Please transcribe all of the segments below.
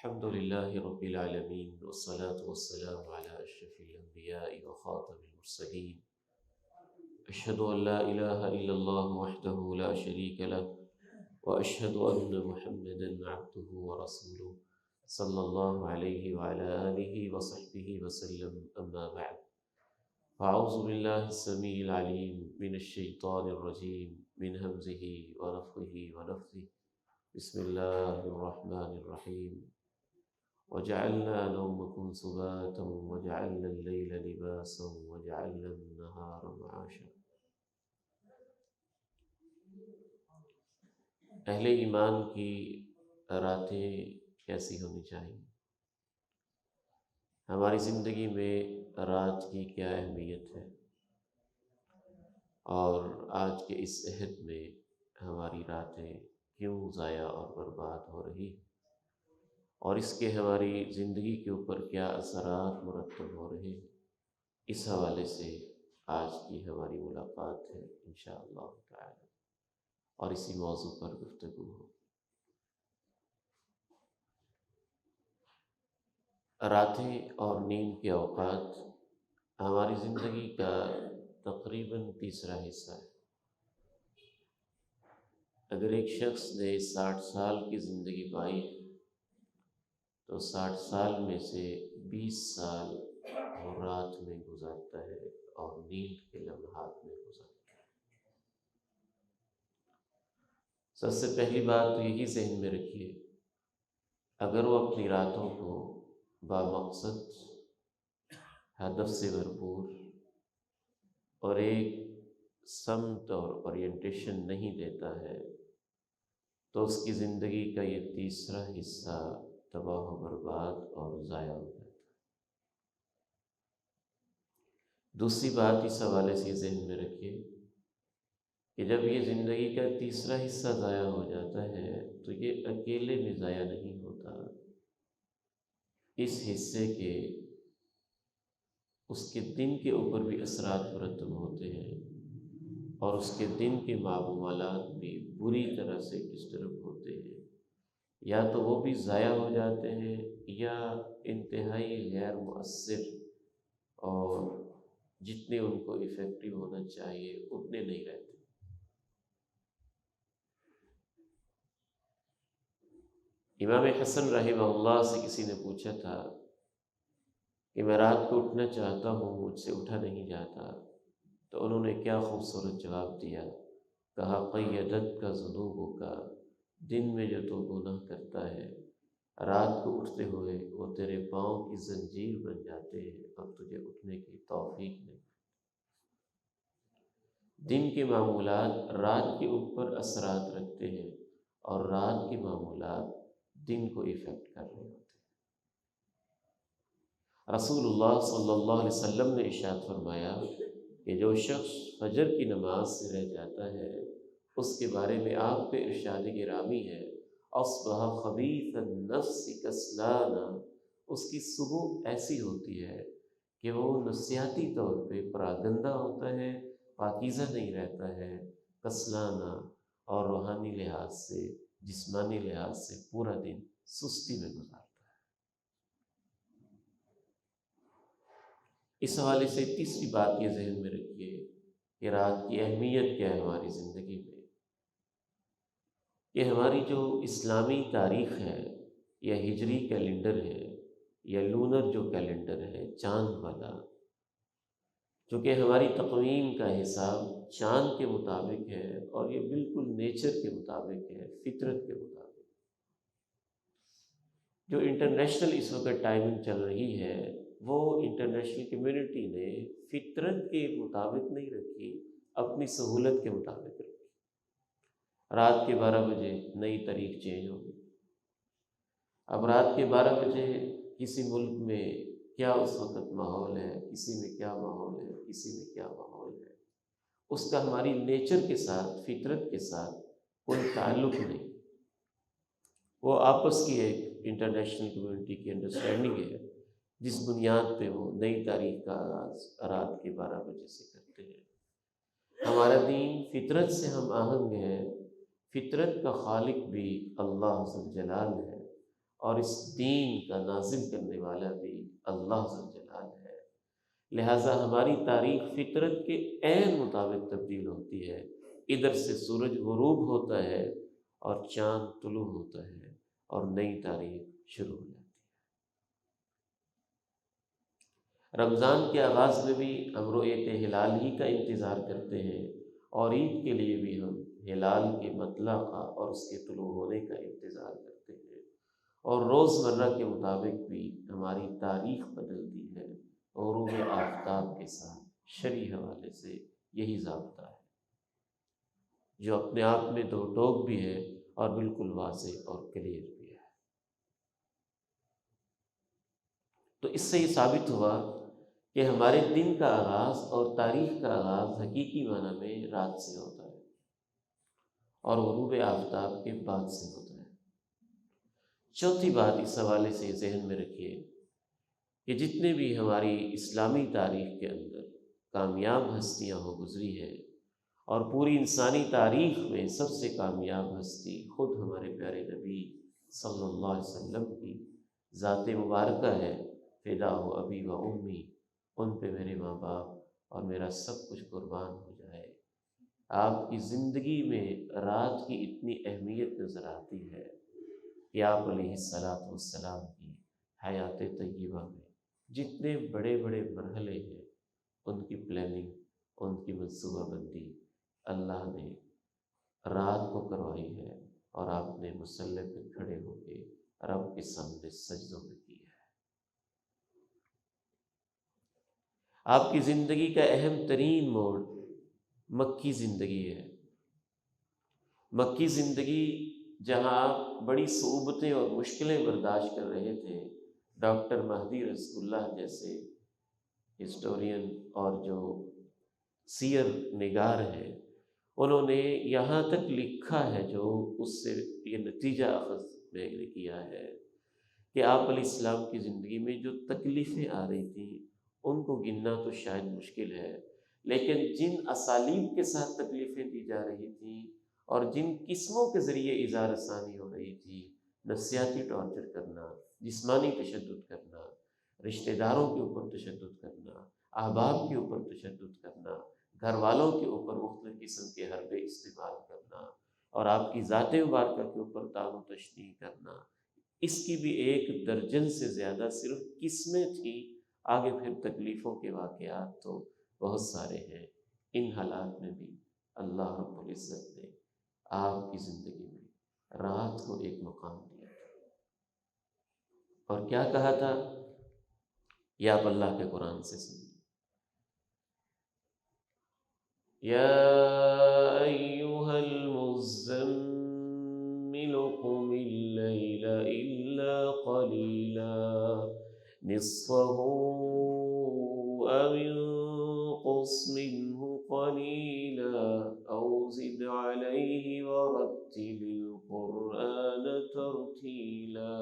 الحمد لله رب العالمين والصلاة والسلام على أشرف الأنبياء وخاتم المرسلين أشهد أن لا إله إلا الله وحده لا شريك له وأشهد أن محمدا عبده ورسوله صلى الله عليه وعلى آله وصحبه وسلم أما بعد فأعوذ بالله السميع العليم من الشيطان الرجيم من همزه ونفخه ونفثه بسم الله الرحمن الرحيم وجعلنا نومكم سباتا وجعلنا الليل لباسا وجعلنا النهار معاشا۔ اہل ایمان کی راتیں کیسی ہونی چاہیے؟ ہماری زندگی میں رات کی کیا اہمیت ہے، اور آج کے اس عہد میں ہماری راتیں کیوں ضائع اور برباد ہو رہی ہیں، اور اس کے ہماری زندگی کے اوپر کیا اثرات مرتب ہو رہے ہیں، اس حوالے سے آج کی ہماری ملاقات ہے انشاءاللہ تعالی، اور اسی موضوع پر گفتگو ہو۔ راتیں اور نیند کے اوقات ہماری زندگی کا تقریباً تیسرا حصہ ہے۔ اگر ایک شخص نے 60 سال کی زندگی پائی تو 60 سال میں سے 20 سال وہ رات میں گزارتا ہے اور نیند کے لمحات میں گزارتا ہے۔ سب سے پہلی بات تو یہی ذہن میں رکھیے، اگر وہ اپنی راتوں کو بامقصد، ہدف سے بھرپور اور ایک سمت اور اورینٹیشن نہیں دیتا ہے تو اس کی زندگی کا یہ تیسرا حصہ تباہ و برباد اور ضائع ہو جاتا ہے۔ دوسری بات اس حوالے سے ذہن میں رکھیے کہ جب یہ زندگی کا تیسرا حصہ ضائع ہو جاتا ہے تو یہ اکیلے میں ضائع نہیں ہوتا، اس حصے کے اس کے دن کے اوپر بھی اثرات مرتب ہوتے ہیں، اور اس کے دن کے معمولات بھی بری طرح سے ڈسٹرب ہوتے ہیں، یا تو وہ بھی ضائع ہو جاتے ہیں یا انتہائی غیر مؤثر، اور جتنے ان کو افیکٹو ہونا چاہیے اتنے نہیں رہتے۔ امام حسن رحمہ اللہ سے کسی نے پوچھا تھا کہ میں رات کو اٹھنا چاہتا ہوں، مجھ سے اٹھا نہیں جاتا، تو انہوں نے کیا خوبصورت جواب دیا، کہا قیدت کا ذنوب کا، دن میں جو تو گناہ کرتا ہے رات کو اٹھتے ہوئے وہ تیرے پاؤں کی زنجیر بن جاتے ہیں اور تجھے اٹھنے کی توفیق نہیں۔ دن کے معمولات رات کے اوپر اثرات رکھتے ہیں، اور رات کے معمولات دن کو افیکٹ کر رہے ہوتے ہیں۔ رسول اللہ صلی اللہ علیہ وسلم نے ارشاد فرمایا کہ جو شخص فجر کی نماز سے رہ جاتا ہے اس کے بارے میں آپ پہ ارشاد گرامی ہے، اصبح خبیث النفس کسلانا، اس کی صبح ایسی ہوتی ہے کہ وہ نفسیاتی طور پہ پراگندہ ہوتا ہے، پاکیزہ نہیں رہتا ہے، کسلانا، اور روحانی لحاظ سے، جسمانی لحاظ سے پورا دن سستی میں گزارتا ہے۔ اس حوالے سے تیسری بات یہ ذہن میں رکھیے کہ رات کی اہمیت کیا ہے ہماری زندگی میں، کہ ہماری جو اسلامی تاریخ ہے یا ہجری کیلنڈر ہے یا لونر جو کیلنڈر ہے چاند والا، چونکہ ہماری تقویم کا حساب چاند کے مطابق ہے اور یہ بالکل نیچر کے مطابق ہے، فطرت کے مطابق۔ جو انٹرنیشنل اس وقت ٹائمنگ چل رہی ہے وہ انٹرنیشنل کمیونٹی نے فطرت کے مطابق نہیں رکھی، اپنی سہولت کے مطابق رکھی۔ رات کے 12 بجے نئی تاریخ چینج ہوگی۔ اب رات کے 12 بجے کسی ملک میں کیا اس وقت ماحول ہے، کسی میں کیا ماحول ہے، کسی میں کیا ماحول ہے، اس کا ہماری نیچر کے ساتھ، فطرت کے ساتھ کوئی تعلق نہیں۔ وہ آپس کی ایک انٹرنیشنل کمیونٹی کی انڈرسٹینڈنگ ہے جس بنیاد پہ وہ نئی تاریخ کا آغاز رات کے 12 بجے سے کرتے ہیں۔ ہمارا دین فطرت سے ہم آہنگ ہے، فطرت کا خالق بھی اللہ ذوالجلال ہے، اور اس دین کا نازل کرنے والا بھی اللہ ذو الجلال ہے۔ لہٰذا ہماری تاریخ فطرت کے عین مطابق تبدیل ہوتی ہے۔ ادھر سے سورج غروب ہوتا ہے اور چاند طلوع ہوتا ہے اور نئی تاریخ شروع ہو جاتی ہے۔ رمضان کے آغاز میں بھی ہم رؤیت ہلال ہی کا انتظار کرتے ہیں، اور عید کے لیے بھی ہم ہلال کے مطلع کا اور اس کے طلوع ہونے کا انتظار کرتے ہیں، اور روزمرہ کے مطابق بھی ہماری تاریخ بدلتی ہے غروب آفتاب کے ساتھ۔ شرعی حوالے سے یہی ضابطہ ہے جو اپنے آپ میں دو ٹوک بھی ہے اور بالکل واضح اور کلیئر بھی ہے۔ تو اس سے یہ ثابت ہوا کہ ہمارے دن کا آغاز اور تاریخ کا آغاز حقیقی معنی میں رات سے ہوتا ہے اور غروب آفتاب کے بعد سے ہوتا ہے۔ چوتھی بات اس حوالے سے ذہن میں رکھیے کہ جتنے بھی ہماری اسلامی تاریخ کے اندر کامیاب ہستیاں ہو گزری ہیں، اور پوری انسانی تاریخ میں سب سے کامیاب ہستی خود ہمارے پیارے نبی صلی اللہ علیہ وسلم کی ذات مبارکہ ہے۔ فدا ہو ابی و امی، ان پہ میرے ماں باپ اور میرا سب کچھ قربان ہو جائے۔ آپ کی زندگی میں رات کی اتنی اہمیت نظر آتی ہے کہ آپ علیہ الصلاۃ والسلام کی حیات طیبہ میں جتنے بڑے بڑے مرحلے ہیں، ان کی پلاننگ، ان کی منصوبہ بندی اللہ نے رات کو کروائی ہے، اور آپ نے مصلی پہ کھڑے ہو کے رب کے سامنے سجدوں میں کی ہے۔ آپ کی زندگی کا اہم ترین موڑ مکی زندگی ہے۔ مکی زندگی جہاں آپ بڑی صعوبتیں اور مشکلیں برداشت کر رہے تھے، ڈاکٹر مہدی رسول اللہ جیسے ہسٹورین اور جو سیر نگار ہیں، انہوں نے یہاں تک لکھا ہے، جو اس سے یہ نتیجہ اخذ میں نے کیا ہے کہ آپ علیہ السلام کی زندگی میں جو تکلیفیں آ رہی تھیں ان کو گننا تو شاید مشکل ہے، لیکن جن اسالیب کے ساتھ تکلیفیں دی جا رہی تھیں اور جن قسموں کے ذریعے اظہار ثانی ہو رہی تھی، نفسیاتی ٹارچر کرنا، جسمانی تشدد کرنا، رشتہ داروں کے اوپر تشدد کرنا، احباب کے اوپر تشدد کرنا، گھر والوں کے اوپر مختلف قسم کے حربے استعمال کرنا، اور آپ کی ذات مبارکہ کے اوپر طعن و تشنیع کرنا، اس کی بھی 1 درجن سے زیادہ صرف قسمیں تھیں۔ آگے پھر تکلیفوں کے واقعات تو بہت سارے ہیں۔ ان حالات میں بھی اللہ رب العزت نے آپ کی زندگی میں رات کو ایک مقام دیا تھا، اور کیا کہا تھا یہ آپ اللہ کے قرآن سے سنیں۔ یا ایھا المزمل قم اللیل الا قلیلا نصفه او انقص منه قلیلا او زد علیہ ورتل القرآن ترتیلا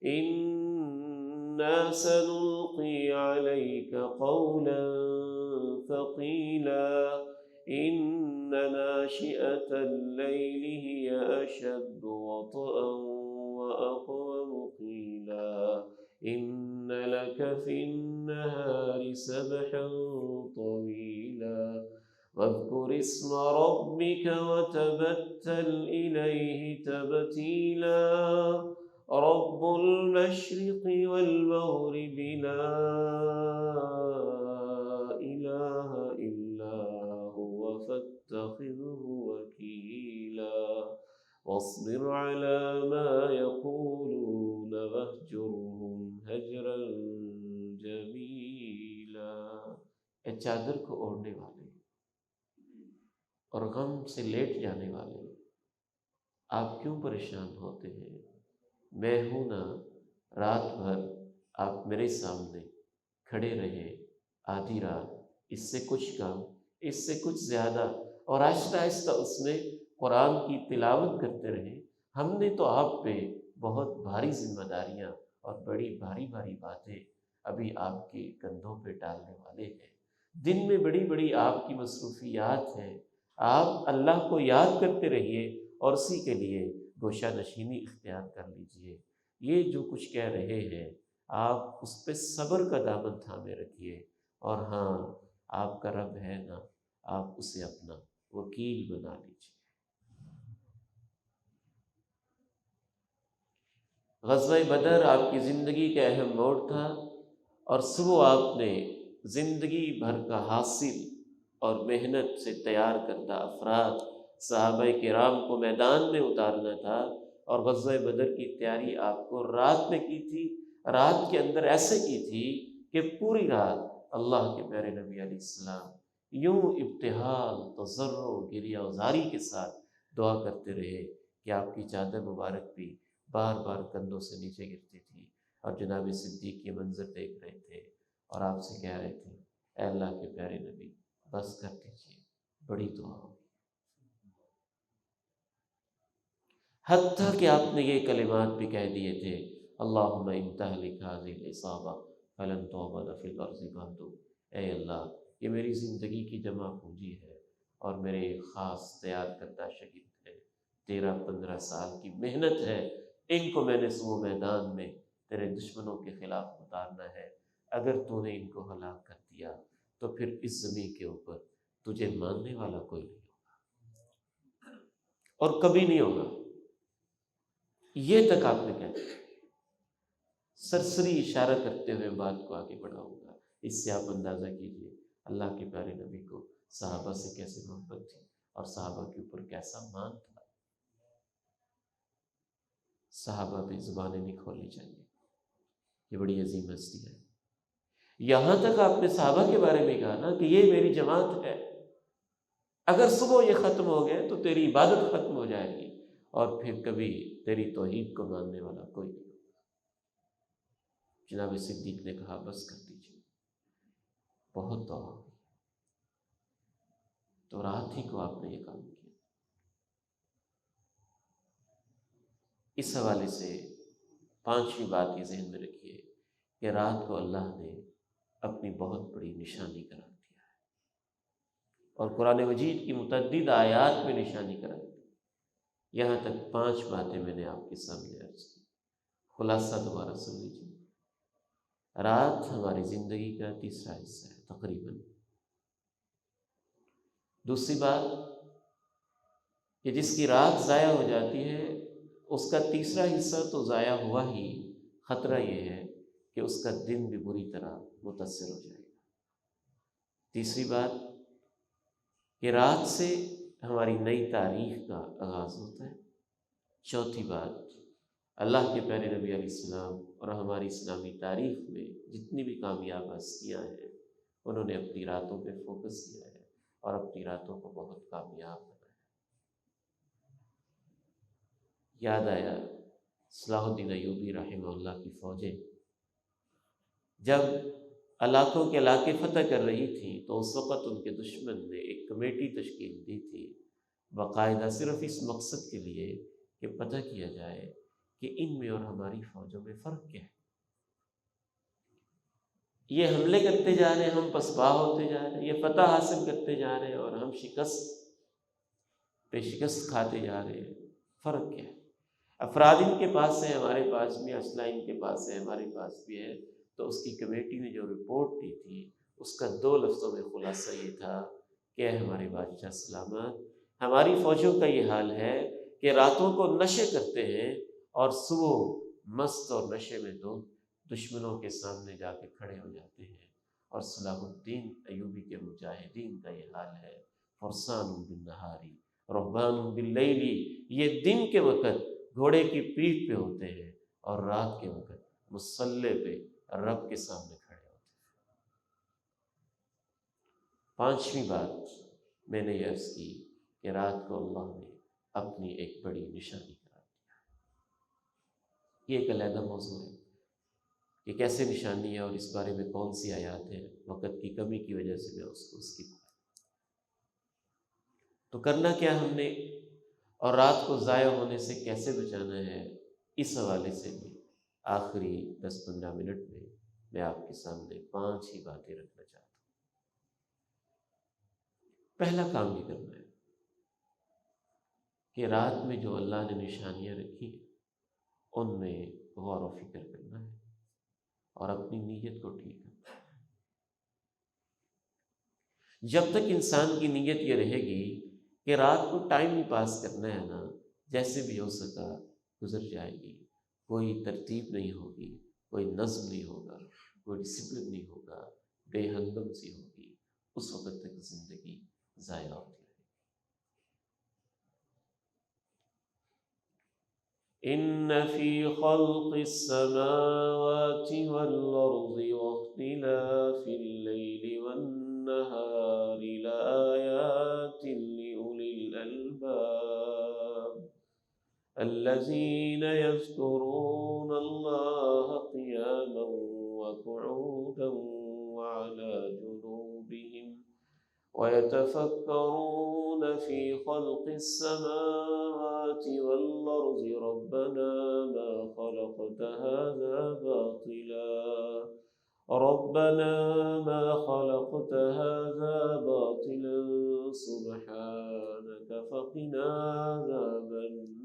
انا سنلقی علیک قولا ثقیلا ان ناشئة الليل هي أشد وطئا وأقوم قيلا إن لك في النهار سبحا طويلا واذكر اسم ربك وتبتل إليه تبتيلا رب المشرق والمغرب لا إله إلا هو فاتخذه وكيلا واصبر على ما يقولون واهجرهم هجرا جميلا۔ اے چادر کو اوڑھنے والے اور غم سے لیٹ جانے والے، آپ کیوں پریشان ہوتے ہیں؟ میں ہوں نا، رات بھر آپ میرے سامنے کھڑے رہے، آدھی رات، اس سے کچھ کم، اس سے کچھ زیادہ، اور آہستہ آہستہ اس میں قرآن کی تلاوت کرتے رہے۔ ہم نے تو آپ پہ بہت بھاری ذمہ داریاں اور بڑی بھاری بھاری باتیں ابھی آپ کے کندھوں پہ ڈالنے والے ہیں۔ دن میں بڑی بڑی آپ کی مصروفیات ہیں، آپ اللہ کو یاد کرتے رہیے اور اسی کے لیے گوشہ نشینی اختیار کر لیجئے۔ یہ جو کچھ کہہ رہے ہیں آپ اس پہ صبر کا دامن تھامے رکھیے، اور ہاں آپ کا رب ہے نا، آپ اسے اپنا وکیل بنا لیجیے۔ غزوہ بدر آپ کی زندگی کا اہم موڑ تھا، اور صبح آپ نے زندگی بھر کا حاصل اور محنت سے تیار کردہ افراد صحابہ کرام کو میدان میں اتارنا تھا، اور غزوہ بدر کی تیاری آپ کو رات میں کی تھی۔ رات کے اندر ایسے کی تھی کہ پوری رات اللہ کے پیارے نبی علیہ السلام یوں ابتہال، تضرع، گریہ وزاری کے ساتھ دعا کرتے رہے کہ آپ کی چادر مبارک بھی بار بار کندھوں سے نیچے گرتی تھی، اور جناب صدیق یہ منظر دیکھ رہے تھے اور آپ سے کہہ رہے تھے اے اللہ کے پیارے نبی بس کر دیجیے، بڑی دعا ہوگی۔ حتیٰ کہ آپ نے یہ کلمات بھی کہہ دیے تھے اللہم ان تہلک ھذہ العصابہ فلن تعبد فی الارض بعد، اے اللہ یہ میری زندگی کی جمع پونجی ہے اور میرے خاص تیار کردہ شہید ہے، 13-15 سال کی محنت ہے، ان کو میں نے صبح میدان میں تیرے دشمنوں کے خلاف اتارنا ہے، اگر تو نے ان کو ہلاک کر دیا تو پھر اس زمین کے اوپر تجھے ماننے والا کوئی نہیں ہوگا اور کبھی نہیں ہوگا۔ یہ تک آپ نے کہہ دیا، سرسری اشارہ کرتے ہوئے بات کو آگے بڑھاؤں گا۔ اس سے آپ اندازہ کیجئے اللہ کے پیارے نبی کو صحابہ سے کیسے محبت تھی اور صحابہ کے اوپر کیسا مان تھا۔ صحابہ پہ زبانیں نہیں کھولنی چاہیے، یہ بڑی عظیم ہستی ہے۔ یہاں تک آپ نے صحابہ کے بارے میں کہا نا کہ یہ میری جماعت ہے، اگر صبح یہ ختم ہو گئے تو تیری عبادت ختم ہو جائے گی اور پھر کبھی تیری توحید کو ماننے والا کوئی نہیں۔ جناب صدیق نے کہا بس کر دیجیے، بہت دعا ہوگی۔ تو رات ہی کو آپ نے یہ کام کیا۔ اس حوالے سے 5ویں بات یہ ذہن میں رکھیے کہ رات کو اللہ نے اپنی بہت بڑی نشانی قرار دیا ہے، اور قرآن مجید کی متعدد آیات میں نشانی قرار دی۔ یہاں تک 5 باتیں میں نے آپ کے سامنے عرض کی، خلاصہ دوبارہ سن لیجیے۔ رات ہماری زندگی کا تیسرا حصہ ہے تقریباً۔ دوسری بات کہ جس کی رات ضائع ہو جاتی ہے اس کا تیسرا حصہ تو ضائع ہوا ہی، خطرہ یہ ہے کہ اس کا دن بھی بری طرح متاثر ہو جائے گا۔ تیسری بات کہ رات سے ہماری نئی تاریخ کا آغاز ہوتا ہے۔ چوتھی بات اللہ کے پیارے نبی علیہ السلام اور ہماری اسلامی تاریخ میں جتنی بھی کامیاب ہستیاں ہیں انہوں نے اپنی راتوں پہ فوکس کیا ہے اور اپنی راتوں کو بہت کامیاب بنایا۔ یاد آیا صلاح الدین ایوبی رحمہ اللہ کی فوجیں جب علاقوں کے علاقے فتح کر رہی تھیں تو اس وقت ان کے دشمن نے ایک کمیٹی تشکیل دی تھی باقاعدہ صرف اس مقصد کے لیے کہ پتہ کیا جائے کہ ان میں اور ہماری فوجوں میں فرق کیا ہے۔ یہ حملے کرتے جا رہے ہیں، ہم پسپا ہوتے جا رہے ہیں، یہ فتح حاصل کرتے جا رہے ہیں اور ہم شکست پہ شکست کھاتے جا رہے ہیں، فرق کیا ہے؟ افراد ان کے پاس ہے، ہمارے پاس بھی، اسلحہ ان کے پاس ہے، ہمارے پاس بھی ہے۔ تو اس کی کمیٹی نے جو رپورٹ دی تھی اس کا 2 لفظوں میں خلاصہ یہ تھا کہ اے ہمارے بادشاہ سلامت، ہماری فوجوں کا یہ حال ہے کہ راتوں کو نشے کرتے ہیں اور صبح مست اور نشے میں تو دشمنوں کے سامنے جا کے کھڑے ہو جاتے ہیں، اور صلاح الدین ایوبی کے مجاہدین کا یہ حال ہے فرسان بالنہاری رہبان باللیل، یہ دن کے وقت گھوڑے کی پیٹھ پہ ہوتے ہیں اور رات کے وقت مصلے پہ رب کے سامنے کھڑے ہوتے ہیں۔ 5ویں بات میں نے یہ عرض کی کہ رات کو اللہ نے اپنی ایک بڑی نشانی قرار دیا۔ یہ ایک علیحدہ موضوع ہے کہ کیسے نشانی ہے اور اس بارے میں کون سی آیات ہیں، وقت کی کمی کی وجہ سے میں اس کو اسکپ کروں۔ تو کرنا کیا ہم نے اور رات کو ضائع ہونے سے کیسے بچانا ہے، اس حوالے سے بھی آخری 10-15 منٹ میں آپ کے سامنے 5 ہی باتیں رکھنا چاہتا ہوں۔ پہلا کام یہ کرنا ہے کہ رات میں جو اللہ نے نشانیاں رکھی ان میں غور و فکر کرنا ہے اور اپنی نیت کو ٹھیک کرنا ہے۔ جب تک انسان کی نیت یہ رہے گی کہ رات کو ٹائم ہی پاس کرنا ہے نا، جیسے بھی ہو سکا گزر جائے گی، کوئی ترتیب نہیں ہوگی، کوئی نظم نہیں ہوگا، کوئی ڈسپلن نہیں ہوگا، بے ہنگم سی ہوگی، اس وقت تک زندگی ضائع ہوتی ہے۔ ان فی خلق السماوات والارض واختلاف اللیل والنہار لآیات لأولی الالباب الذين يذكرون الله قياما وقعودا وعلى جنوبهم ويتفكرون في خلق السماوات والأرض ربنا ما خلقت هذا باطلا سبحانك فقنا عذاب النار۔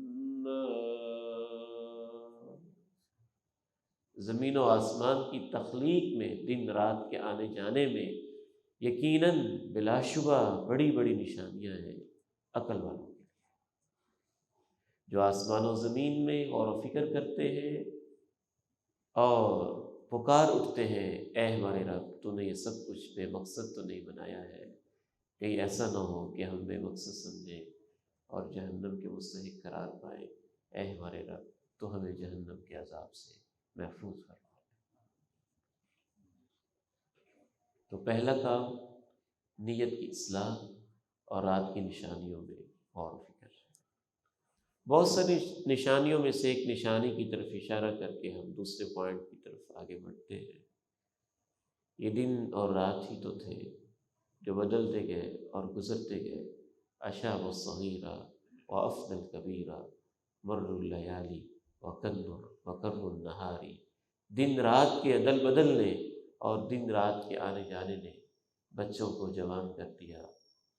زمین و آسمان کی تخلیق میں، دن رات کے آنے جانے میں یقیناً بلا شبہ بڑی بڑی نشانیاں ہیں عقل والوں کے لیے، جو آسمان و زمین میں غور و فکر کرتے ہیں اور پکار اٹھتے ہیں، اے ہمارے رب تو نے یہ سب کچھ بے مقصد تو نہیں بنایا ہے، کہیں ایسا نہ ہو کہ ہم بے مقصد سمجھیں اور جہنم کے مستحق قرار پائیں۔ اے ہمارے رب تو ہمیں جہنم کے عذاب سے محفوظ فرما۔ تو پہلا کام نیت کی اصلاح اور رات کی نشانیوں میں غور و فکر۔ بہت ساری نشانیوں میں سے ایک نشانی کی طرف اشارہ کر کے ہم دوسرے پوائنٹ کی طرف آگے بڑھتے ہیں۔ یہ دن اور رات ہی تو تھے جو بدلتے گئے اور گزرتے گئے، اشاب الصغیرہ وافن الکبیرہ مر اللیالی وکر النہاری۔ دن رات کے عدل بدلنے اور دن رات کے آنے جانے نے بچوں کو جوان کر دیا،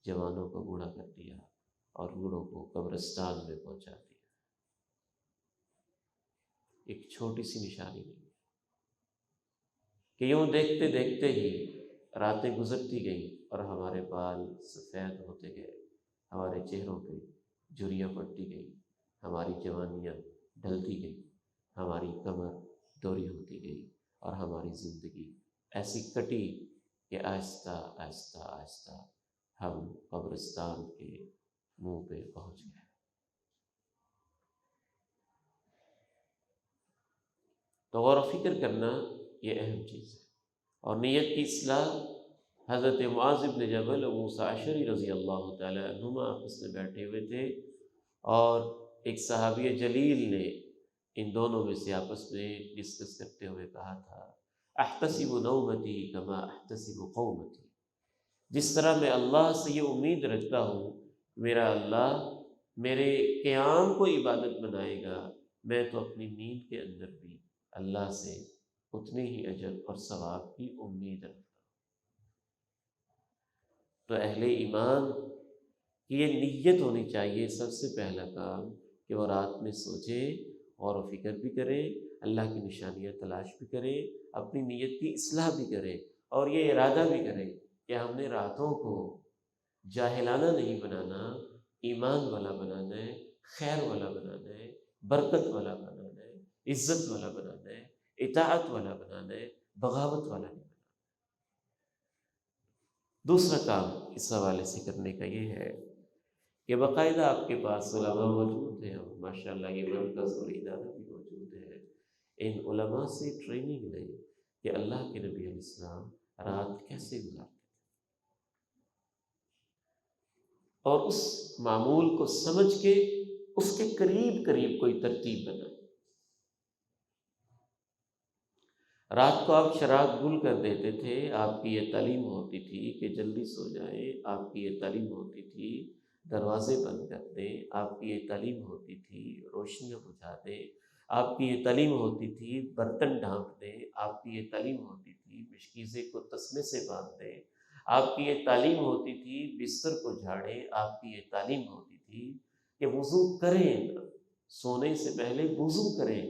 جوانوں کو بوڑھا کر دیا اور بوڑھوں کو قبرستان میں پہنچا دیا۔ ایک چھوٹی سی نشانی نہیں کہ یوں دیکھتے دیکھتے ہی راتیں گزرتی گئیں اور ہمارے بال سفید ہوتے گئے، ہمارے چہروں پہ جھریاں پڑتی گئیں، ہماری جوانیاں ڈھلتی گئیں، ہماری کمر دوری ہوتی گئی اور ہماری زندگی ایسی کٹی کہ آہستہ آہستہ آہستہ ہم قبرستان کے منہ پہ پہنچ گئے۔ تو غور و فکر کرنا یہ اہم چیز ہے، اور نیت کی اصلاح۔ حضرت معاذ بن جبل اور موسیٰ اشعری رضی اللہ تعالیٰ عنہما آپس میں بیٹھے ہوئے تھے، اور ایک صحابی جلیل نے ان دونوں میں سے آپس میں ڈسکس کرتے ہوئے کہا تھا، احتسب نومتی کما احتسب قومتی، جس طرح میں اللہ سے یہ امید رکھتا ہوں میرا اللہ میرے قیام کو عبادت بنائے گا، میں تو اپنی نیند کے اندر بھی اللہ سے اتنی ہی اجر اور ثواب کی امید رکھتا ہوں۔ تو اہل ایمان کی یہ نیت ہونی چاہیے، سب سے پہلا کام کہ وہ رات میں سوچے، غور و فکر بھی کرے، اللہ کی نشانیاں تلاش بھی کرے، اپنی نیت کی اصلاح بھی کرے، اور یہ ارادہ بھی کرے کہ ہم نے راتوں کو جاہلانہ نہیں بنانا، ایمان والا بنانا ہے، خیر والا بنانا ہے، برکت والا بنانا ہے، عزت والا بنانا ہے، اطاعت والا بنانا ہے، بغاوت والا نہیں بنانا۔ دوسرا کام اس حوالے سے کرنے کا یہ ہے کہ باقاعدہ آپ کے پاس علماء موجود ہیں، اور ماشاءاللہ یہ مرکز اور ادارہ بھی موجود ہے، ان علماء سے ٹریننگ لیں کہ اللہ کے نبی علیہ السلام رات کیسے گزارتے تھے، اور اس معمول کو سمجھ کے اس کے قریب قریب کوئی ترتیب بنائیں۔ رات کو آپ شراب گل کر دیتے تھے، آپ کی یہ تعلیم ہوتی تھی کہ جلدی سو جائیں، آپ کی یہ تعلیم ہوتی تھی دروازے بند کر دیں، آپ کی یہ تعلیم ہوتی تھی روشنیاں بجھا دیں، آپ کی یہ تعلیم ہوتی تھی برتن ڈھانپ دیں، آپ کی یہ تعلیم ہوتی تھی مشکیزے کو تسمے سے باندھ دیں، آپ کی یہ تعلیم ہوتی تھی بستر کو جھاڑیں، آپ کی یہ تعلیم ہوتی تھی کہ وضو کریں، سونے سے پہلے وضو کریں،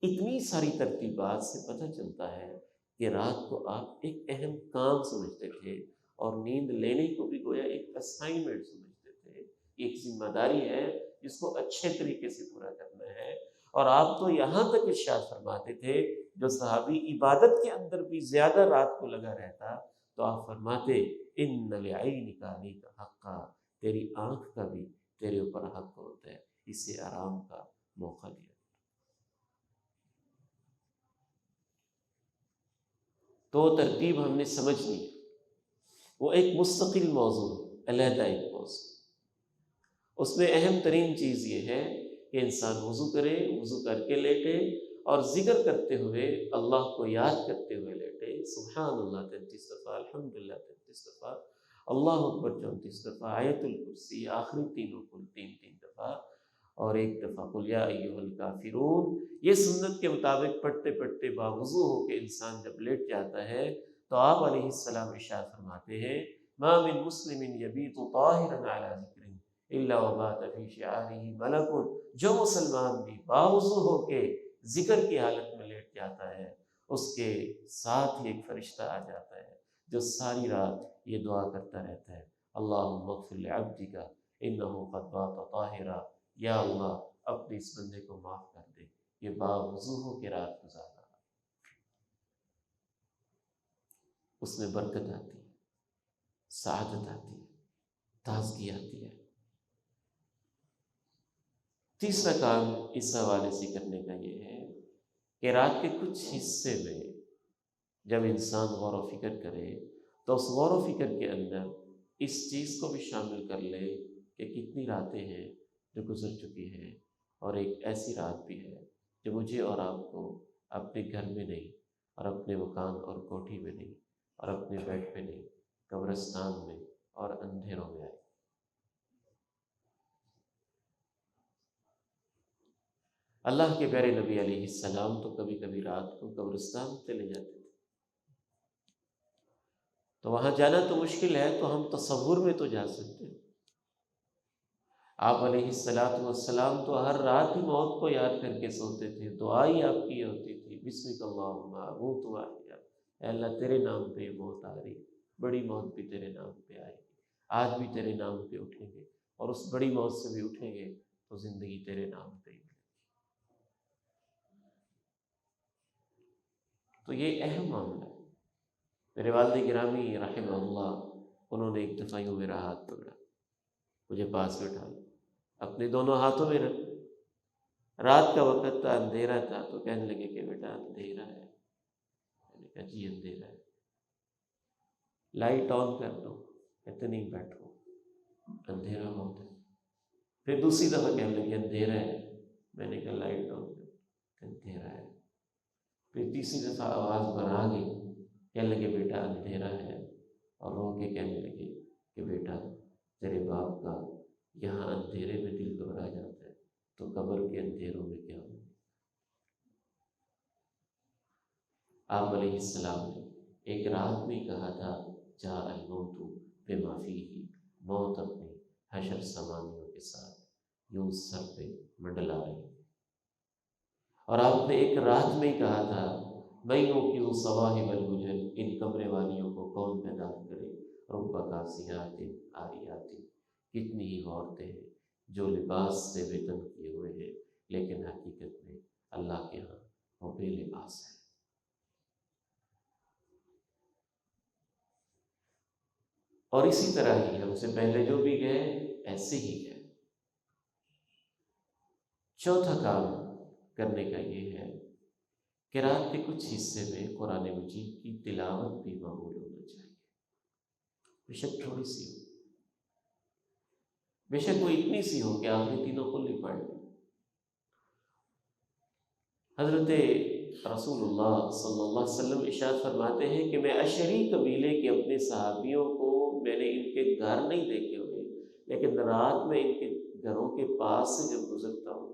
اتنی ساری ترتیبات سے پتہ چلتا ہے کہ رات کو آپ ایک اہم کام سمجھتے تھے، اور نیند لینے کو بھی گویا ایک اسائنمنٹ سمجھتے تھے، ایک ذمہ داری ہے جس کو اچھے طریقے سے پورا کرنا ہے۔ اور آپ تو یہاں تک ارشاد فرماتے تھے، جو صحابی عبادت کے اندر بھی زیادہ رات کو لگا رہتا، تو آپ فرماتے ان لعینک علیک حقا، تیری آنکھ کا بھی تیرے اوپر حق ہوتا ہے، اسے آرام کا موقع دیا۔ تو ترتیب ہم نے سمجھنی ہے، وہ ایک مستقل موضوع ہے، علیحدہ ایک موضوع۔ اس میں اہم ترین چیز یہ ہے کہ انسان وضو کرے، وضو کر کے لیٹے، اور ذکر کرتے ہوئے، اللہ کو یاد کرتے ہوئے لیٹے۔ سبحان اللہ 33 دفعہ، الحمدللہ 33 دفعہ، اللہ اکبر 34 دفعہ، آیت الکرسی آخری تینوں کل تین تین دفعہ، اور ایک دفعہ قل یا ایھا الکافرون۔ یہ سنت کے مطابق پڑھتے پڑھتے باوضو ہو کے انسان جب لیٹ جاتا ہے، تو آپ علیہ السلام ارشاد فرماتے ہیں ما من مسلم یبیت طاہرا علی ذکر الا وبات فی شعارہ ملک۔ جو مسلمان بھی باوضو ہو کے ذکر کی حالت میں لیٹ جاتا ہے، اس کے ساتھ ہی ایک فرشتہ آ جاتا ہے جو ساری رات یہ دعا کرتا رہتا ہے، اللہم اغفر لعبدک انہ قد بات طاہرا، یا اللہ اپنے اس بندے کو معاف کر دے، یہ باوضو ہو کے رات گزار رہا۔ اس میں برکت آتی ہے، سعادت آتی ہے، تازگی آتی ہے۔ تیسرا کام اس حوالے سے کرنے کا یہ ہے کہ رات کے کچھ حصے میں جب انسان غور و فکر کرے، تو اس غور و فکر کے اندر اس چیز کو بھی شامل کر لے کہ کتنی راتیں ہیں جو گزر چکی ہیں، اور ایک ایسی رات بھی ہے جو مجھے اور آپ کو اپنے گھر میں نہیں، اور اپنے مکان اور کوٹھی میں نہیں، اور اپنے بیڈ پہ نہیں، قبرستان میں اور اندھیروں میں آئی۔ اللہ کے پیارے نبی علیہ السلام تو کبھی کبھی رات کو قبرستان چلے جاتے تھے، تو وہاں جانا تو مشکل ہے، تو ہم تصور میں تو جا سکتے ہیں۔ آپ علیہ السلام تو ہر رات ہی موت کو یاد کر کے سوتے تھے، دعا ہی آپ کی یہ ہوتی تھی بسمک اللہم اموت واحیا، اے اللہ تیرے نام پہ یہ موت آ رہی، بڑی موت بھی تیرے نام پہ آئے گی، آج بھی تیرے نام پہ اٹھیں گے، اور اس بڑی موت سے بھی اٹھیں گے تو زندگی تیرے نام پہ ہی ملے گی۔ تو یہ اہم معاملہ ہے۔ میرے والد گرامی رحمہ اللہ، انہوں نے ایک دفعہ یوں میرا ہاتھ پکڑا، مجھے پاس بٹھا لیا، اپنے دونوں ہاتھوں میں رکھ، رات کا وقت تھا، اندھیرا تھا، تو کہنے لگے کہ بیٹا اندھیرا ہے۔ میں نے کہا جی اندھیرا ہے، لائٹ آن کر دو۔ کہتے نہیں بیٹھو، اندھیرا بہت ہے۔ پھر دوسری دفعہ کہنے لگے اندھیرا ہے۔ میں نے کہا لائٹ آن کر دو، اندھیرا ہے۔ پھر تیسری دفعہ آواز بڑھا گئی، کہنے لگے بیٹا اندھیرا ہے، اور رو کے کہنے لگے کہ بیٹا تیرے باپ کا یہاں اندھیرے میں دل گھبرا جاتا ہے، تو قبر کے اندھیروں میں کیا ہو۔ آپ علیہ السلام نے ایک رات میں کہا تھا جاء الموت بما فیہ، موت اپنی حشر سامانیوں کے ساتھ یوں سر پہ منڈلا رہی۔ اور آپ نے ایک رات میں ہی کہا تھا میں موقظ صواحب الحجر، ان کمرے والیوں کو کون بیدار کرے، رب کاسیات عاریات، کتنی ہی عورتیں ہیں جو لباس سے بے تن کیے ہوئے ہیں، لیکن حقیقت میں اللہ کے ہاں وہ بے لباس ہے۔ اور اسی طرح ہی ہم سے پہلے جو بھی گئے ایسے ہی ہے۔ چوتھا کام کرنے کا یہ ہے کہ رات کے کچھ حصے میں قرآن مجید کی تلاوت بھی معمول ہونا چاہیے، بے شک تھوڑی سی ہو، بے شک وہ اتنی سی ہو کہ آخری تینوں کل ہی پڑھ لیں۔ حضرت رسول اللہ صلی اللہ علیہ وسلم ارشاد فرماتے ہیں کہ میں اشعری قبیلے کے اپنے صحابیوں کو میں نے ان کے گھر نہیں دیکھے ہوئے، لیکن رات میں ان کے گھروں کے پاس سے جب گزرتا ہوں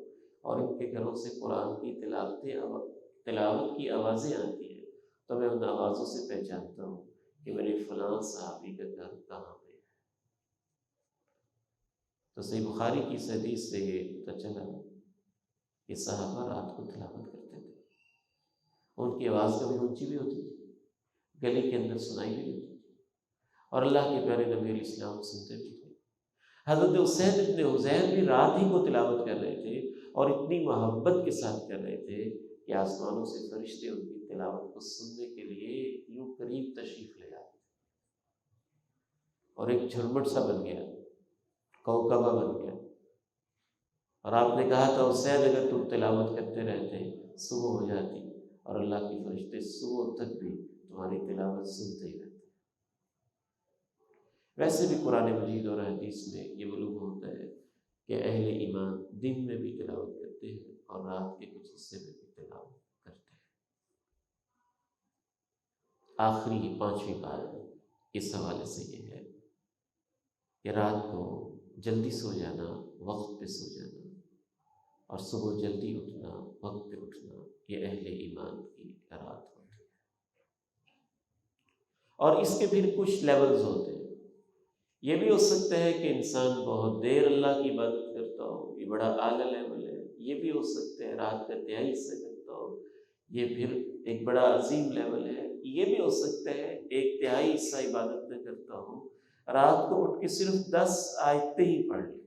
اور ان کے گھروں سے قرآن کی تلاوت کی آوازیں آتی ہیں، تو میں ان آوازوں سے پہچانتا ہوں کہ میرے فلاں صحابی کا گھر کہاں پہ ہے۔ تو صحیح بخاری کی اس حدیث سے یہ پتہ چلا کہ صحابہ رات کو تلاوت کرتے تھے۔ ان کی آواز کبھی اونچی بھی ہوتی تھی، گلی کے اندر سنائی بھی دیتی تھی، اور اللہ کے پیارے نبی علیہ السلام سنتے بھی تھے۔ حضرت اسید ابن حضیر بھی رات ہی کو تلاوت کر رہے تھے، اور اتنی محبت کے ساتھ کر رہے تھے کہ آسمانوں سے فرشتے ان کی تلاوت کو سننے کے لیے یوں قریب تشریف لے آتے، اور ایک جھرمٹ سا بن گیا، کوکبہ بن گیا۔ اور آپ نے کہا تھا اسید اگر تم تلاوت کرتے رہتے صبح ہو جاتی، اور اللہ کے فرشتے صبح تک بھی تمہاری تلاوت سنتے ہی رہتے۔ ویسے بھی قرآن مجید اور حدیث میں یہ معلوم ہوتا ہے کہ اہل ایمان دن میں بھی تلاوت کرتے ہیں اور رات کے کچھ حصے میں بھی تلاوت کرتے ہیں۔ آخری 5ویں بات اس حوالے سے یہ ہے کہ رات کو جلدی سو جانا، وقت پہ سو جانا، اور صبح جلدی اٹھنا، وقت پہ اٹھنا، یہ اہل ایمان کی رات ہوتی ہے۔ اور اس کے پھر کچھ لیولز ہوتے ہیں۔ یہ بھی ہو سکتا ہے کہ انسان بہت دیر اللہ کی عبادت کرتا ہو، یہ بڑا اعلیٰ لیول ہے۔ یہ بھی ہو سکتا ہے رات کا تہائی حصہ کرتا ہو، یہ پھر ایک بڑا عظیم لیول ہے۔ یہ بھی ہو سکتا ہے ایک تہائی حصہ عبادت میں کرتا ہو، رات کو اٹھ کے صرف 10 آیتیں ہی پڑھ لیں۔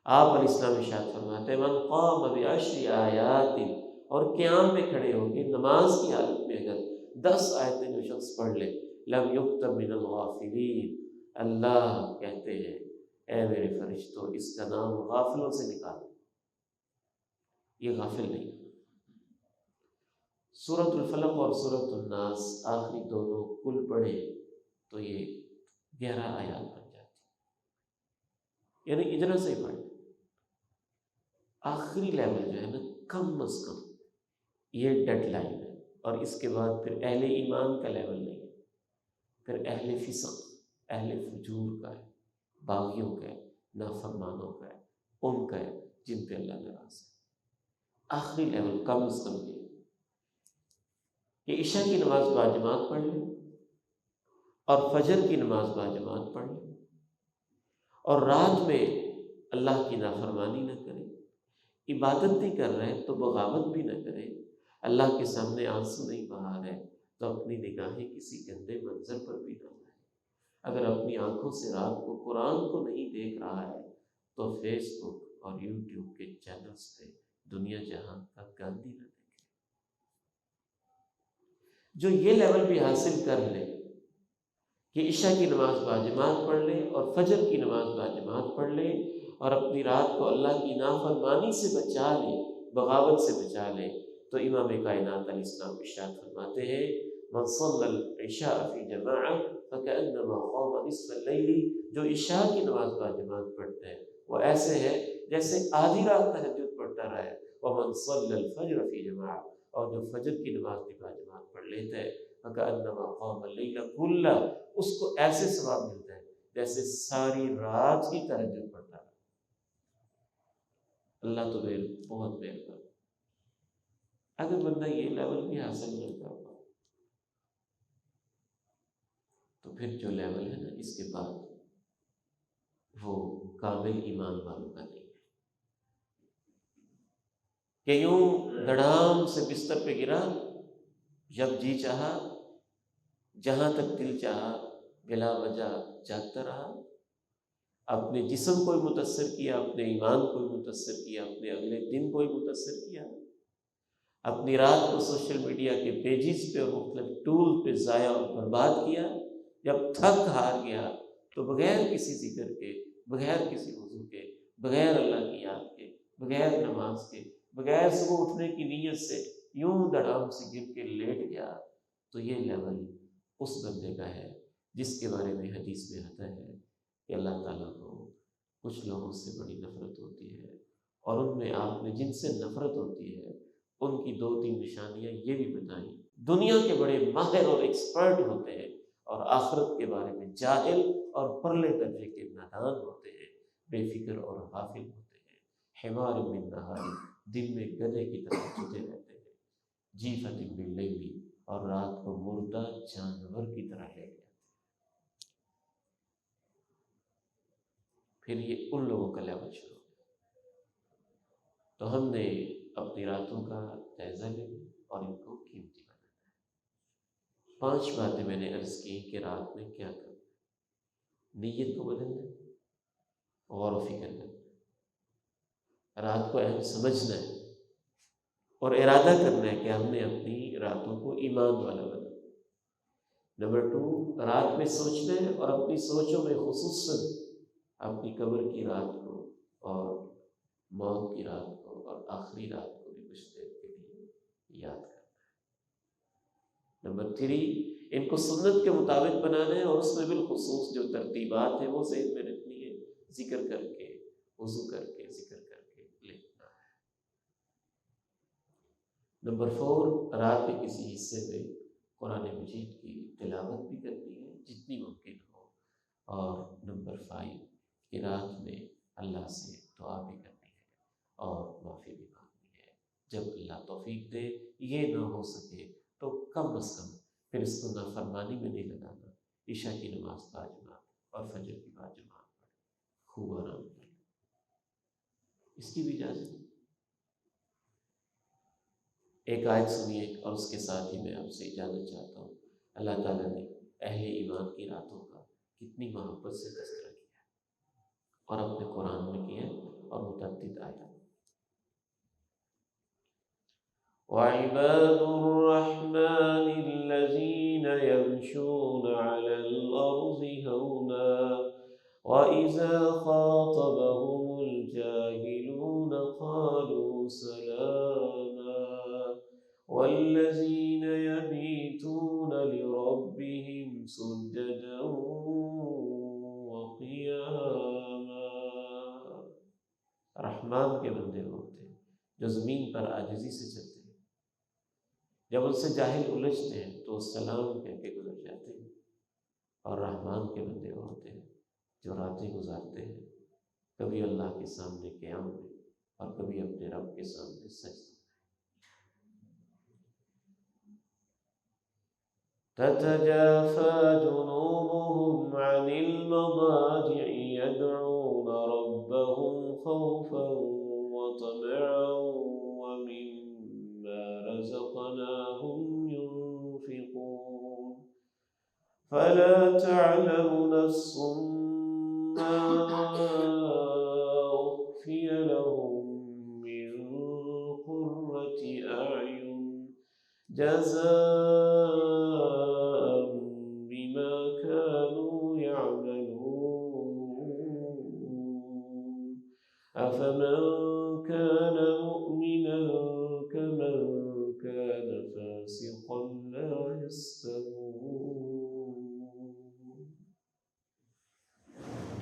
آپ علیہ السلام ارشاد فرماتے ہیں من قام بعشر آیات، اور قیام میں کھڑے ہو کے نماز کی حالت میں اگر 10 آیتیں جو شخص پڑھ لے، لم یکتب من الغافلین، اللہ کہتے ہیں اے میرے فرشتوں اس کا نام غافلوں سے نکال، یہ غافل نہیں۔ سورۃ الفلق اور سورۃ الناس آخری دونوں کل پڑھے تو یہ 11 آیات بن جاتی، یعنی اتنا سے ہی پڑھے۔ آخری لیول جو ہے نا کم از کم یہ ڈیڈ لائن ہے، اور اس کے بعد پھر اہل ایمان کا لیول نہیں ہے، پھر اہل فسق، اہل فجور کا ہے، باغیوں کا ہے، نافرمانوں کا ہے، ان کا ہے جن پہ اللہ ناراض ہے۔ آخری لیول کم از کم یہ کہ عشاء کی نماز باجماعت پڑھ لیں، اور فجر کی نماز باجماعت پڑھ لیں، اور رات میں اللہ کی نافرمانی نہ کریں، عبادت نہیں کر رہے تو بغاوت بھی نہ کریں، اللہ کے سامنے آنسو نہیں بہا رہے تو اپنی نگاہیں کسی گندے منظر پر بھی نہ لائیں۔ اگر اپنی آنکھوں سے رات کو قرآن کو نہیں دیکھ رہا ہے تو فیس بک اور یوٹیوب کے چینلز پہ دنیا جہاں کا گاندھی نہ دیکھے۔ جو یہ لیول بھی حاصل کر لے کہ عشاء کی نماز باجماعت پڑھ لے اور فجر کی نماز باجماعت پڑھ لے، اور اپنی رات کو اللہ کی نافرمانی سے بچا لے، بغاوت سے بچا لے، تو امام کائنات علیہ السلام ارشاد فرماتے ہیں من صلی العشاء فی جماعہ فکأنما قام نصف اللیل، جو عشاء کی نماز باجماعت پڑھتا ہے وہ ایسے ہے جیسے آدھی رات تہجد پڑھتا رہا ہے۔ ومن صلی الفجر فی جماعہ، اور جو فجر کی نماز بھی باجماعت پڑھ لیتا ہے فکأنما قام اللیل کلہ، اس کو ایسے ثواب ملتا ہے جیسے ساری رات کی تہجد پڑھتا رہا۔ اللہ تو بہت مہربان۔ اگر بندہ یہ لیول بھی حاصل نہیں کر پا تو پھر جو لیول ہے نا اس کے بعد وہ کامل ایمان والوں کا نہیں ہے، کہ یوں دڑام سے بستر پہ گرا، جب جی چاہا، جہاں تک دل چاہا، بلا وجہ جاگتا رہا، اپنے جسم کو متاثر کیا، اپنے ایمان کو متاثر کیا، اپنے اگلے دن کو متاثر کیا، اپنی رات کو سوشل میڈیا کے پیجز پہ اور مختلف ٹول پہ ضائع اور برباد کیا۔ جب تھک ہار گیا تو بغیر کسی ذکر کے، بغیر کسی وضو کے، بغیر اللہ کی یاد کے، بغیر نماز کے، بغیر صبح اٹھنے کی نیت سے یوں دڑام سے گر کے لیٹ گیا، تو یہ لیول اس بندے کا ہے جس کے بارے میں حدیث میں آتا ہے کہ اللہ تعالیٰ کو کچھ لوگوں سے بڑی نفرت ہوتی ہے، اور ان میں آپ نے جن سے نفرت ہوتی ہے ان کی 2-3 نشانیاں یہ بھی بتائیں۔ دنیا کے بڑے ماہر اور ایکسپرٹ ہوتے ہیں، اور آخرت کے بارے میں جاہل اور پرلے درجے کے نادان ہوتے ہیں، بے فکر اور غافل ہوتے ہیں۔ حمار من نہار، دن میں گدھے کی طرح چھٹے رہتے ہیں، جیفت باللیل، اور رات کو مردہ جانور کی طرح لے جاتے ہیں۔ پھر یہ ان لوگوں کا لیول شروع ہو۔ تو ہم نے اپنی راتوں کا جائزہ لینا اور ان کو قیمتی بنانا ہے۔ 5 باتیں میں نے عرض کی کہ رات میں کیا کرنا ہے۔ نیت کو بدلنا ہے، غور و فکر کرنا ہے، رات کو اہم سمجھنا ہے اور ارادہ کرنا ہے کہ ہم نے اپنی راتوں کو ایمان والا بنانا۔ نمبر 2، رات میں سوچنا ہے اور اپنی سوچوں میں خصوصاً اپنی قبر کی رات کو اور موت کی رات کو اور آخری رات کو بھی کچھ دیر کے لیے یاد کرنا ہے۔ نمبر 3، ان کو سنت کے مطابق بنانا ہے اور اس میں بالخصوص جو ترتیبات ہیں وہ ذہن میں رکھنی ہے، ذکر کر کے، وضو کر کے، ذکر کر کے لکھنا ہے۔ نمبر 4، رات کے کسی حصے میں قرآن مجید کی تلاوت بھی کرنی ہے جتنی ممکن ہو۔ اور نمبر 5، کہ رات میں اللہ سے دعا بھی کرنی ہے اور معافی بھی مانگنی ہے۔ جب اللہ توفیق دے یہ نہ ہو سکے تو کم از کم پھر اس کو نافرمانی میں نہیں لگانا، عشاء کی نماز باجماعت اور فجر کی باجماعت پڑھ، خوب آرام کر، اس کی بھی اجازت ہے۔ ایک آیت سنیے اور اس کے ساتھ ہی میں آپ سے اجازت چاہتا ہوں۔ اللہ تعالیٰ نے اہل ایمان کی راتوں کا کتنی محبت سے تذکرہ کیا اور اپنے قرآن میں کیا اور متعدد آیات۔ وَعِبَادُ الرَّحْمَنِ الَّذِينَ يَمْشُونَ عَلَى الْأَرْضِ هَوْنًا وَإِذَا خَاطَبَهُمُ الْجَاهِلُونَ قَالُوا سَلَامًا وَالَّذِينَ يَبِيتُونَ لِرَبِّهِمْ سُجَّدًا وَقِيَامًا۔ رحمان کے بندے ہوتے ہیں جو زمین پر عاجزی سے چلتے ہیں، جب ان سے جاہل الجھتے ہیں تو سلام کہہ کے گزر جاتے ہیں، اور رحمان کے بندے ہوتے ہیں جو راتیں گزارتے ہیں کبھی اللہ کے سامنے قیام میں اور کبھی اپنے رب کے سامنے سجدہ۔ تتجافى جنوبهم عن المضاجع يدعون ربهم خوفا وطمعا ومما رزقناهم ينفقون فلا تعلم نفس ما أخفي لهم من قرة أعين جزاء بما كانوا يعملون أفمن كان مؤمنا كمن كان فاسقا لا يستوون۔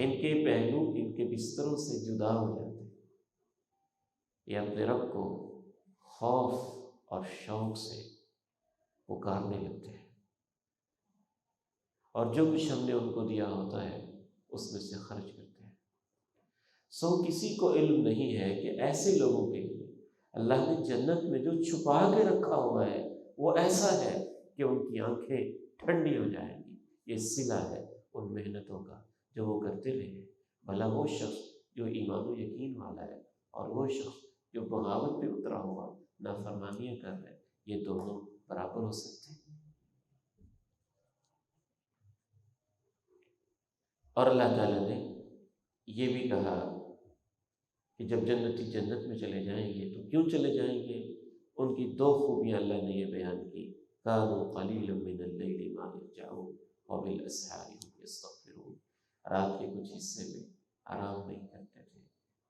ان کے پہلو ان کے بستروں سے جدا ہو جاتے ہیں، یہ اپنے رب کو خوف اور شوق سے پکارنے لگتے ہیں، اور جو کچھ ہم نے ان کو دیا ہوتا ہے اس میں سے خرچ کرتے ہیں۔ سو کسی کو علم نہیں ہے کہ ایسے لوگوں کے لیے اللہ نے جنت میں جو چھپا کے رکھا ہوا ہے وہ ایسا ہے کہ ان کی آنکھیں ٹھنڈی ہو جائیں گی۔ یہ صلہ ہے ان محنتوں کا جو وہ کرتے رہے۔ بھلا وہ شخص جو ایمان و یقین والا ہے اور وہ شخص جو بغاوت پہ اترا ہوا نافرمانیاں کر رہے، یہ دونوں برابر ہو سکتے ہیں؟ اور اللہ تعالیٰ نے یہ بھی کہا کہ جب جنتی جنت میں چلے جائیں گے تو کیوں چلے جائیں گے؟ ان کی 2 خوبیاں اللہ نے یہ بیان کی، کانوا قلیلا من اللیل ما یہجعون وبالاسحار هم یستغفرون۔ رات کے کچھ حصے میں آرام نہیں کرتے تھے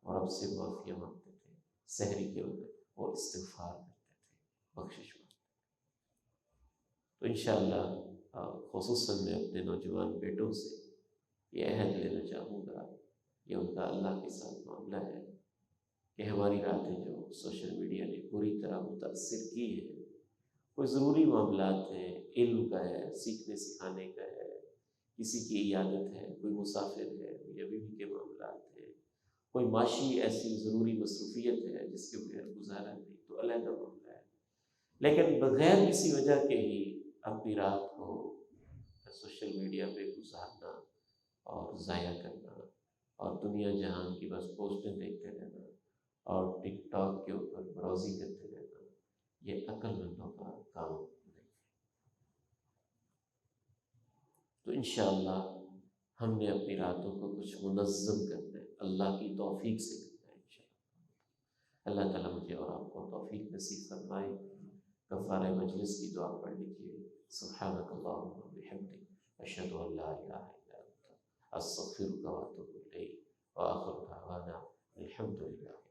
اور رب سے معافیاں مانگتے تھے، سحری کے وقت وہ استغفار کرتے تھے، بخشش مانگتے تھے۔ تو انشاءاللہ خصوصاً میں اپنے نوجوان بیٹوں سے یہ عہد لینا چاہوں گا، یہ ان کا اللہ کے ساتھ معاملہ ہے کہ ہماری راتیں جو سوشل میڈیا نے پوری طرح متاثر کی ہیں، کوئی ضروری معاملات ہیں، علم کا ہے، سیکھنے سکھانے کا ہے، کسی کی عیادت ہے، کوئی مسافر ہے، یا بیوی کے معاملات ہیں، کوئی معاشی ایسی ضروری مصروفیت ہے جس کے بغیر گزارا نہیں، تو علیحدہ معاملہ ہے۔ لیکن بغیر کسی وجہ کے ہی اپنی رات کو سوشل میڈیا پہ گزارنا اور ضائع کرنا اور دنیا جہان کی بس پوسٹیں دیکھتے رہنا اور ٹک ٹاک کے اوپر براؤزنگ کرتے رہنا، یہ عقل مندوں کا کام نہیں۔ تو انشاءاللہ ہم نے اپنی راتوں کو کچھ منظم کرنا ہے، اللہ کی توفیق سے کرنا ہے انشاءاللہ۔ اللہ تعالیٰ مجھے اور آپ کو توفیق نصیب فرمائے۔ کفارہ مجلس کی دعا پڑھ لیجیے۔ سبحانک اللہم و بحمدک، اشہد ان لا الہ الا انت، استغفرک و اتوب الیک، وآخر دعوانا الحمدللہ۔